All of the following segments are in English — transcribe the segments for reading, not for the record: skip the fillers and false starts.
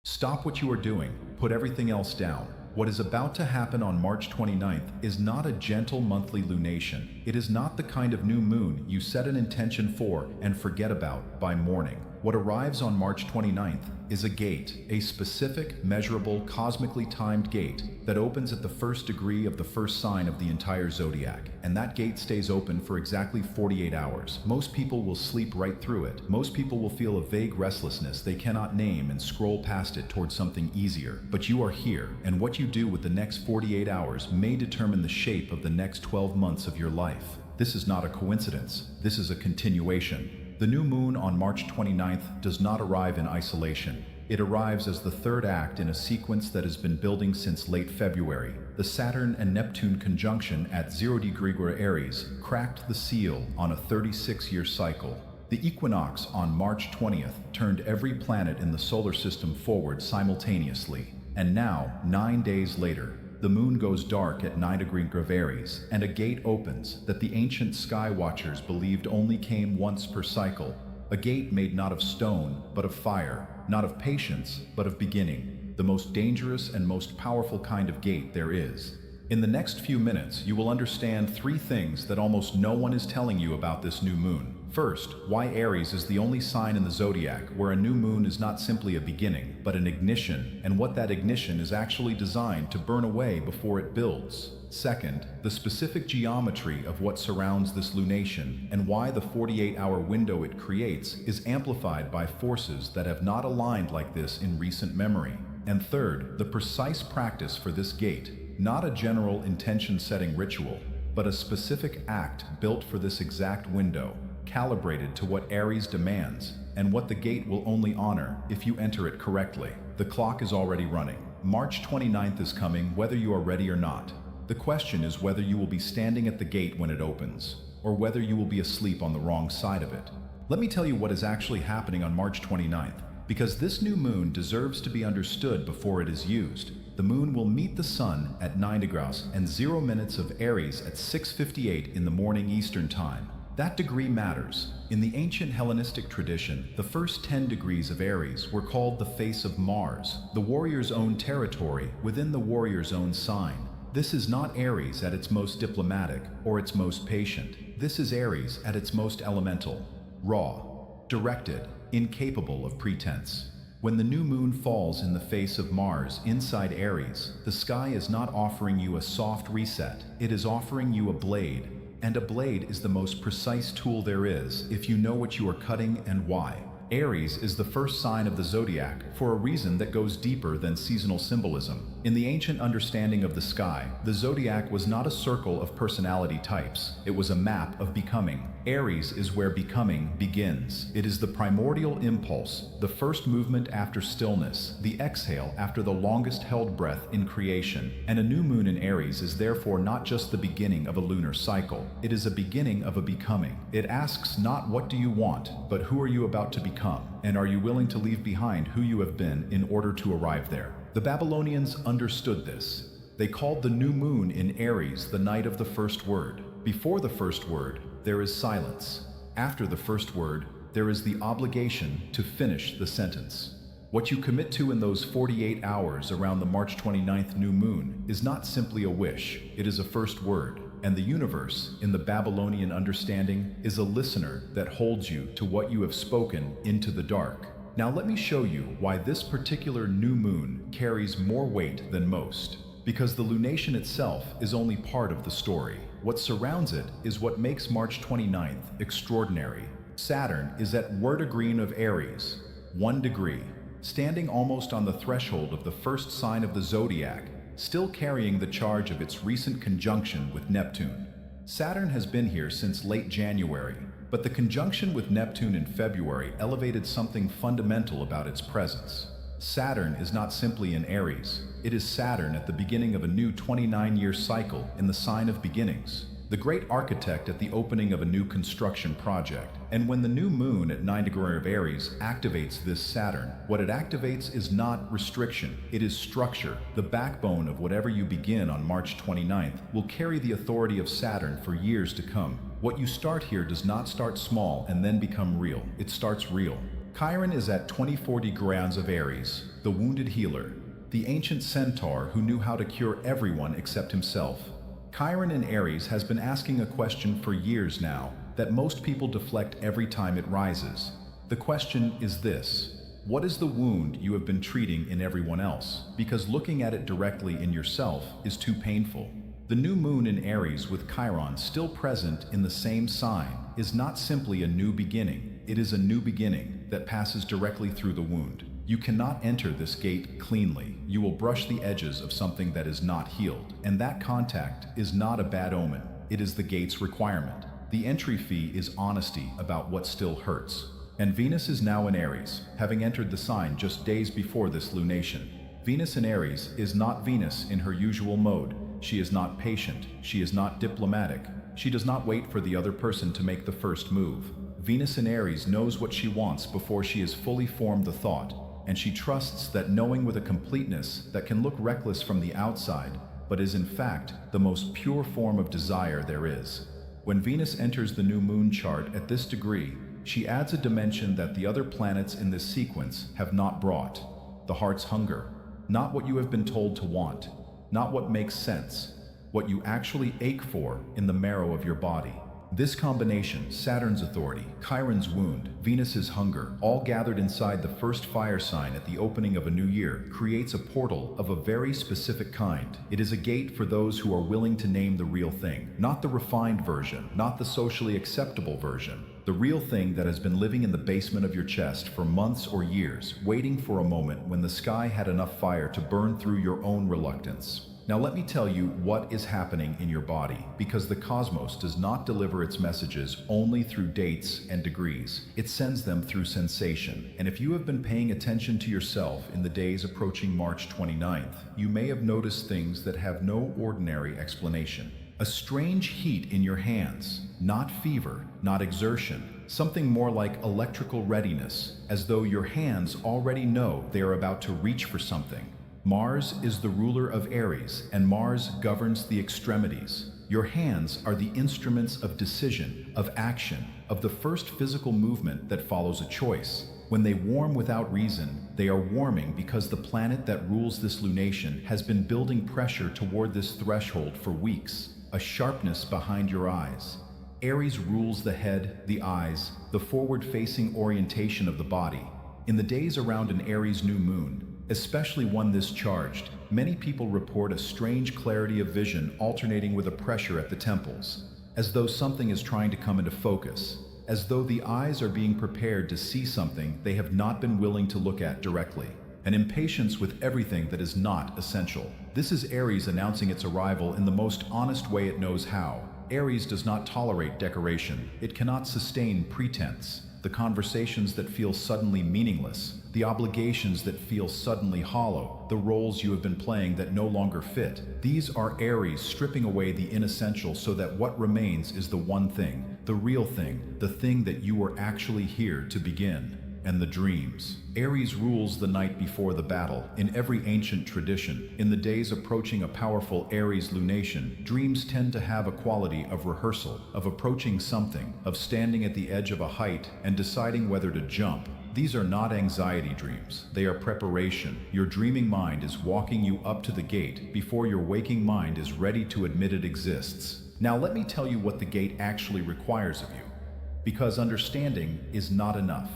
Stop what you are doing, put everything else down. What is about to happen on March 29th is not a gentle monthly lunation. It is not the kind of new moon you set an intention for and forget about by morning. What arrives on March 29th is a gate, a specific, measurable, cosmically timed gate that opens at the first degree of the first sign of the entire zodiac. And that gate stays open for exactly 48 hours. Most people will sleep right through it. Most people will feel a vague restlessness they cannot name and scroll past it towards something easier. But you are here, and what you do with the next 48 hours may determine the shape of the next 12 months of your life. This is not a coincidence. This is a continuation. The new moon on March 29th does not arrive in isolation. It arrives as the third act in a sequence that has been building since late February. The Saturn and Neptune conjunction at 0° Aries cracked the seal on a 36-year cycle. The equinox on March 20th turned every planet in the solar system forward simultaneously. And now, 9 days later, the moon goes dark at 9° Aries, and a gate opens that the ancient sky watchers believed only came once per cycle. A gate made not of stone, but of fire, not of patience, but of beginning, the most dangerous and most powerful kind of gate there is. In the next few minutes, you will understand 3 things that almost no one is telling you about this new moon. First, why Aries is the only sign in the zodiac where a new moon is not simply a beginning, but an ignition, and what that ignition is actually designed to burn away before it builds. Second, the specific geometry of what surrounds this lunation and why the 48-hour window it creates is amplified by forces that have not aligned like this in recent memory. And third, the precise practice for this gate, not a general intention-setting ritual, but a specific act built for this exact window, calibrated to what Aries demands, and what the gate will only honor if you enter it correctly. The clock is already running. March 29th is coming whether you are ready or not. The question is whether you will be standing at the gate when it opens, or whether you will be asleep on the wrong side of it. Let me tell you what is actually happening on March 29th, because this new moon deserves to be understood before it is used. The moon will meet the sun at 9° and 0 minutes of Aries at 6:58 in the morning Eastern Time. That degree matters. In the ancient Hellenistic tradition, the first 10 degrees of Aries were called the face of Mars, the warrior's own territory within the warrior's own sign. This is not Aries at its most diplomatic or its most patient. This is Aries at its most elemental, raw, directed, incapable of pretense. When the new moon falls in the face of Mars inside Aries, the sky is not offering you a soft reset. It is offering you a blade. And a blade is the most precise tool there is if you know what you are cutting and why. Aries is the first sign of the zodiac for a reason that goes deeper than seasonal symbolism. In the ancient understanding of the sky, the zodiac was not a circle of personality types. It was a map of becoming. Aries is where becoming begins. It is the primordial impulse, the first movement after stillness, the exhale after the longest held breath in creation. And a new moon in Aries is therefore not just the beginning of a lunar cycle. It is a beginning of a becoming. It asks not what do you want, but who are you about to become? And are you willing to leave behind who you have been in order to arrive there? The Babylonians understood this. They called the new moon in Aries the night of the first word. Before the first word, there is silence. After the first word, there is the obligation to finish the sentence. What you commit to in those 48 hours around the March 29th new moon is not simply a wish, it is a first word. And the universe, in the Babylonian understanding, is a listener that holds you to what you have spoken into the dark. Now let me show you why this particular new moon carries more weight than most. Because the lunation itself is only part of the story. What surrounds it is what makes March 29th extraordinary. Saturn is at 1° of Aries, 1 degree, standing almost on the threshold of the first sign of the zodiac, still carrying the charge of its recent conjunction with Neptune. Saturn has been here since late January, but the conjunction with Neptune in February elevated something fundamental about its presence. Saturn is not simply in Aries, it is Saturn at the beginning of a new 29-year cycle in the sign of beginnings, the great architect at the opening of a new construction project. And when the new moon at 9° of Aries activates this Saturn, what it activates is not restriction, it is structure. The backbone of whatever you begin on March 29th will carry the authority of Saturn for years to come. What you start here does not start small and then become real. It starts real. Chiron is at 24 degrees of Aries, the wounded healer, the ancient centaur who knew how to cure everyone except himself. Chiron in Aries has been asking a question for years now that most people deflect every time it rises. The question is this: what is the wound you have been treating in everyone else? Because looking at it directly in yourself is too painful. The new moon in Aries with Chiron still present in the same sign is not simply a new beginning. It is a new beginning that passes directly through the wound. You cannot enter this gate cleanly. You will brush the edges of something that is not healed. And that contact is not a bad omen. It is the gate's requirement. The entry fee is honesty about what still hurts. And Venus is now in Aries, having entered the sign just days before this lunation. Venus in Aries is not Venus in her usual mode. She is not patient. She is not diplomatic. She does not wait for the other person to make the first move. Venus in Aries knows what she wants before she has fully formed the thought, and she trusts that knowing with a completeness that can look reckless from the outside, but is in fact the most pure form of desire there is. When Venus enters the new moon chart at this degree, she adds a dimension that the other planets in this sequence have not brought: the heart's hunger. Not what you have been told to want, not what makes sense, what you actually ache for in the marrow of your body. This combination, Saturn's authority, Chiron's wound, Venus's hunger, all gathered inside the first fire sign at the opening of a new year, creates a portal of a very specific kind. It is a gate for those who are willing to name the real thing, not the refined version, not the socially acceptable version. The real thing that has been living in the basement of your chest for months or years, waiting for a moment when the sky had enough fire to burn through your own reluctance. Now let me tell you what is happening in your body, because the cosmos does not deliver its messages only through dates and degrees. It sends them through sensation. And if you have been paying attention to yourself in the days approaching March 29th, you may have noticed things that have no ordinary explanation. A strange heat in your hands, not fever, not exertion, something more like electrical readiness, as though your hands already know they are about to reach for something. Mars is the ruler of Aries, and Mars governs the extremities. Your hands are the instruments of decision, of action, of the first physical movement that follows a choice. When they warm without reason, they are warming because the planet that rules this lunation has been building pressure toward this threshold for weeks. A sharpness behind your eyes. Aries rules the head, the eyes, the forward-facing orientation of the body. In the days around an Aries new moon, especially one this charged, many people report a strange clarity of vision alternating with a pressure at the temples, as though something is trying to come into focus, as though the eyes are being prepared to see something they have not been willing to look at directly. An impatience with everything that is not essential. This is Aries announcing its arrival in the most honest way it knows how. Aries does not tolerate decoration. It cannot sustain pretense. The conversations that feel suddenly meaningless, the obligations that feel suddenly hollow, the roles you have been playing that no longer fit. These are Aries stripping away the inessential so that what remains is the one thing, the real thing, the thing that you were actually here to begin. And the dreams. Aries rules the night before the battle. In every ancient tradition, in the days approaching a powerful Aries lunation, dreams tend to have a quality of rehearsal, of approaching something, of standing at the edge of a height and deciding whether to jump. These are not anxiety dreams. They are preparation. Your dreaming mind is walking you up to the gate before your waking mind is ready to admit it exists. Now let me tell you what the gate actually requires of you. Because understanding is not enough.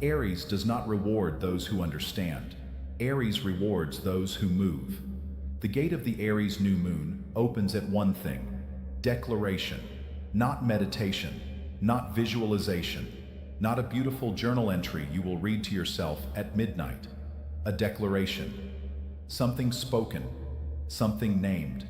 Aries does not reward those who understand. Aries rewards those who move. The gate of the Aries new moon opens at one thing: declaration. Not meditation, not visualization, not a beautiful journal entry you will read to yourself at midnight. A declaration. Something spoken, something named,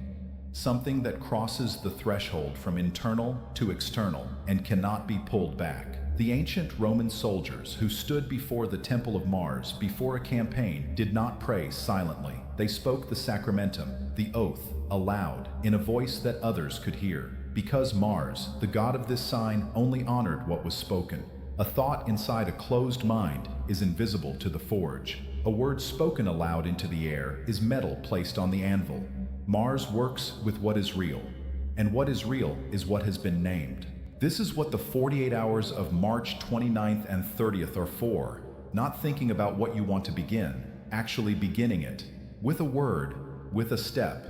something that crosses the threshold from internal to external and cannot be pulled back. The ancient Roman soldiers who stood before the Temple of Mars before a campaign did not pray silently. They spoke the sacramentum, the oath, aloud, in a voice that others could hear. Because Mars, the god of this sign, only honored what was spoken. A thought inside a closed mind is invisible to the forge. A word spoken aloud into the air is metal placed on the anvil. Mars works with what is real, and what is real is what has been named. This is what the 48 hours of March 29th and 30th are for. Not thinking about what you want to begin, actually beginning it. With a word, with a step,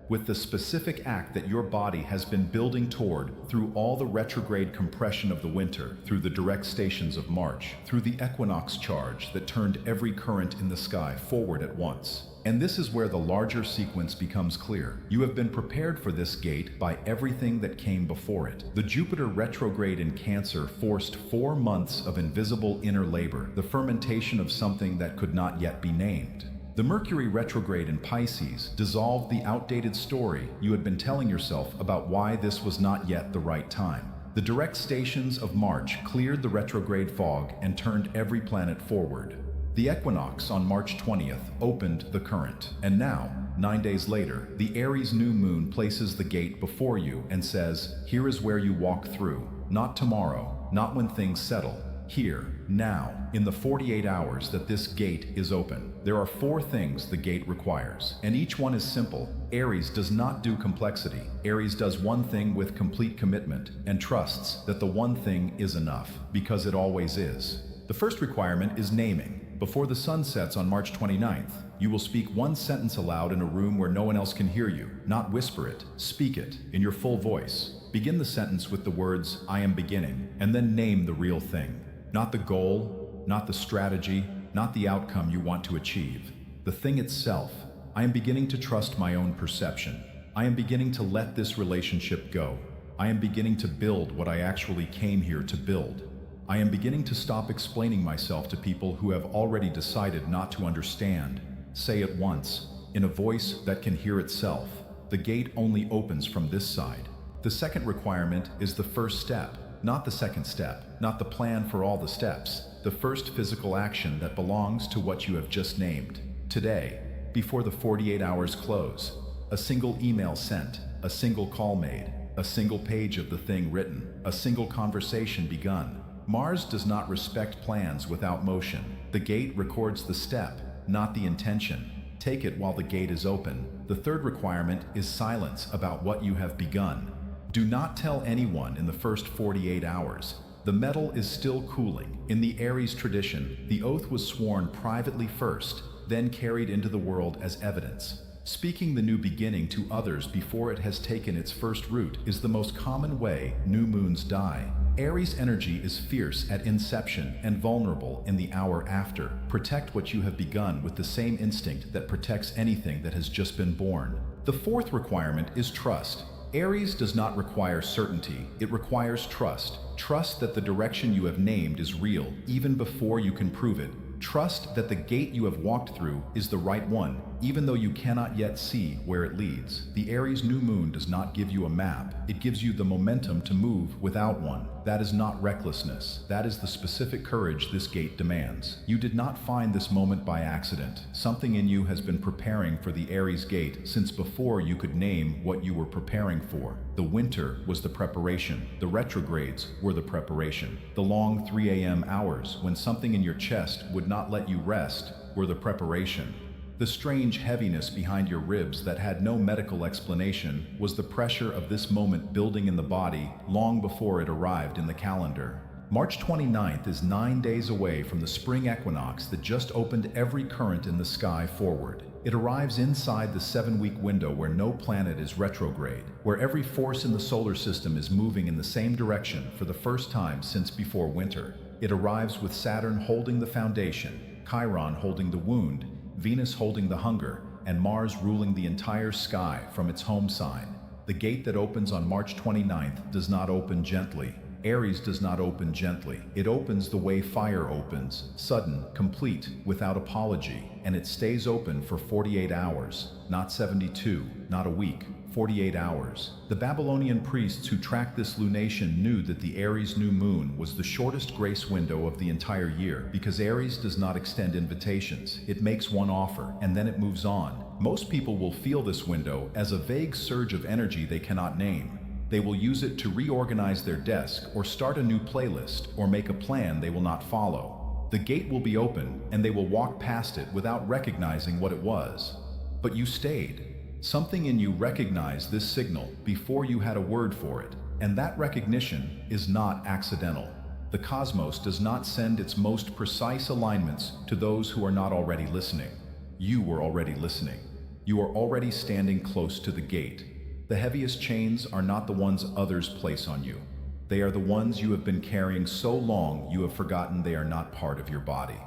with the specific act that your body has been building toward through all the retrograde compression of the winter, through the direct stations of March, through the equinox charge that turned every current in the sky forward at once. And this is where the larger sequence becomes clear. You have been prepared for this gate by everything that came before it. The Jupiter retrograde in Cancer forced 4 months of invisible inner labor, the fermentation of something that could not yet be named. The Mercury retrograde in Pisces dissolved the outdated story you had been telling yourself about why this was not yet the right time. The direct stations of March cleared the retrograde fog and turned every planet forward. The equinox on March 20th opened the current, and now, 9 days later, the Aries New Moon places the gate before you and says, here is where you walk through, not tomorrow, not when things settle. Here, now, in the 48 hours that this gate is open. There are 4 things the gate requires, and each one is simple. Aries does not do complexity. Aries does one thing with complete commitment and trusts that the one thing is enough, because it always is. The first requirement is naming. Before the sun sets on March 29th, you will speak one sentence aloud in a room where no one else can hear you. Not whisper it, speak it in your full voice. Begin the sentence with the words, I am beginning, and then name the real thing. Not the goal, not the strategy, not the outcome you want to achieve. The thing itself. I am beginning to trust my own perception. I am beginning to let this relationship go. I am beginning to build what I actually came here to build. I am beginning to stop explaining myself to people who have already decided not to understand. Say it once, in a voice that can hear itself. The gate only opens from this side. The second requirement is the first step. Not the second step, not the plan for all the steps, the first physical action that belongs to what you have just named. Today, before the 48 hours close, a single email sent, a single call made, a single page of the thing written, a single conversation begun. Mars does not respect plans without motion. The gate records the step, not the intention. Take it while the gate is open. The third requirement is silence about what you have begun. Do not tell anyone in the first 48 hours. The metal is still cooling. In the Aries tradition, the oath was sworn privately first, then carried into the world as evidence. Speaking the new beginning to others before it has taken its first root is the most common way new moons die. Aries energy is fierce at inception and vulnerable in the hour after. Protect what you have begun with the same instinct that protects anything that has just been born. The fourth requirement is trust. Aries does not require certainty, it requires trust. Trust that the direction you have named is real, even before you can prove it. Trust that the gate you have walked through is the right one, even though you cannot yet see where it leads. The Aries New Moon does not give you a map, it gives you the momentum to move without one. That is not recklessness, that is the specific courage this gate demands. You did not find this moment by accident. Something in you has been preparing for the Aries gate since before you could name what you were preparing for. The winter was the preparation, the retrogrades were the preparation. The long 3 a.m. hours when something in your chest would not let you rest were the preparation. The strange heaviness behind your ribs that had no medical explanation was the pressure of this moment building in the body long before it arrived in the calendar. March 29th is 9 days away from the spring equinox that just opened every current in the sky forward. It arrives inside the 7-week window where no planet is retrograde, where every force in the solar system is moving in the same direction for the first time since before winter. It arrives with Saturn holding the foundation, Chiron holding the wound, Venus holding the hunger, and Mars ruling the entire sky from its home sign. The gate that opens on March 29th does not open gently. Aries does not open gently. It opens the way fire opens, sudden, complete, without apology, and it stays open for 48 hours, not 72, not a week, 48 hours. The Babylonian priests who tracked this lunation knew that the Aries New Moon was the shortest grace window of the entire year, because Aries does not extend invitations. It makes one offer, and then it moves on. Most people will feel this window as a vague surge of energy they cannot name. They will use it to reorganize their desk or start a new playlist or make a plan they will not follow. The gate will be open and they will walk past it without recognizing what it was. But you stayed. Something in you recognized this signal before you had a word for it. And that recognition is not accidental. The cosmos does not send its most precise alignments to those who are not already listening. You were already listening. You are already standing close to the gate. The heaviest chains are not the ones others place on you. They are the ones you have been carrying so long you have forgotten they are not part of your body.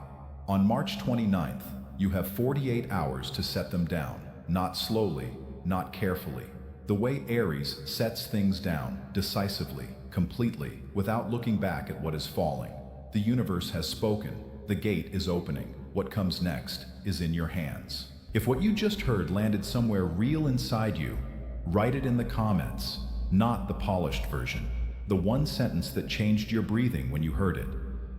On March 29th, you have 48 hours to set them down, not slowly, not carefully. The way Aries sets things down, decisively, completely, without looking back at what is falling. The universe has spoken. The gate is opening. What comes next is in your hands. If what you just heard landed somewhere real inside you, write it in the comments, not the polished version. The one sentence that changed your breathing when you heard it.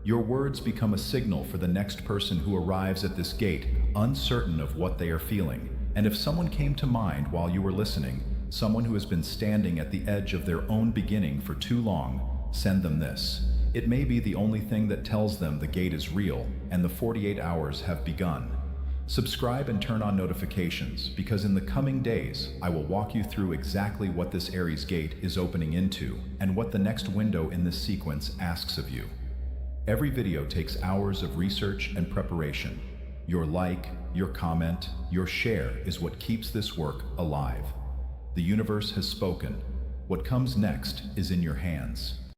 Your words become a signal for the next person who arrives at this gate, uncertain of what they are feeling. And if someone came to mind while you were listening, someone who has been standing at the edge of their own beginning for too long, send them this. It may be the only thing that tells them the gate is real and the 48 hours have begun. Subscribe and turn on notifications, because in the coming days, I will walk you through exactly what this Aries gate is opening into and what the next window in this sequence asks of you. Every video takes hours of research and preparation. Your like, your comment, your share is what keeps this work alive. The universe has spoken. What comes next is in your hands.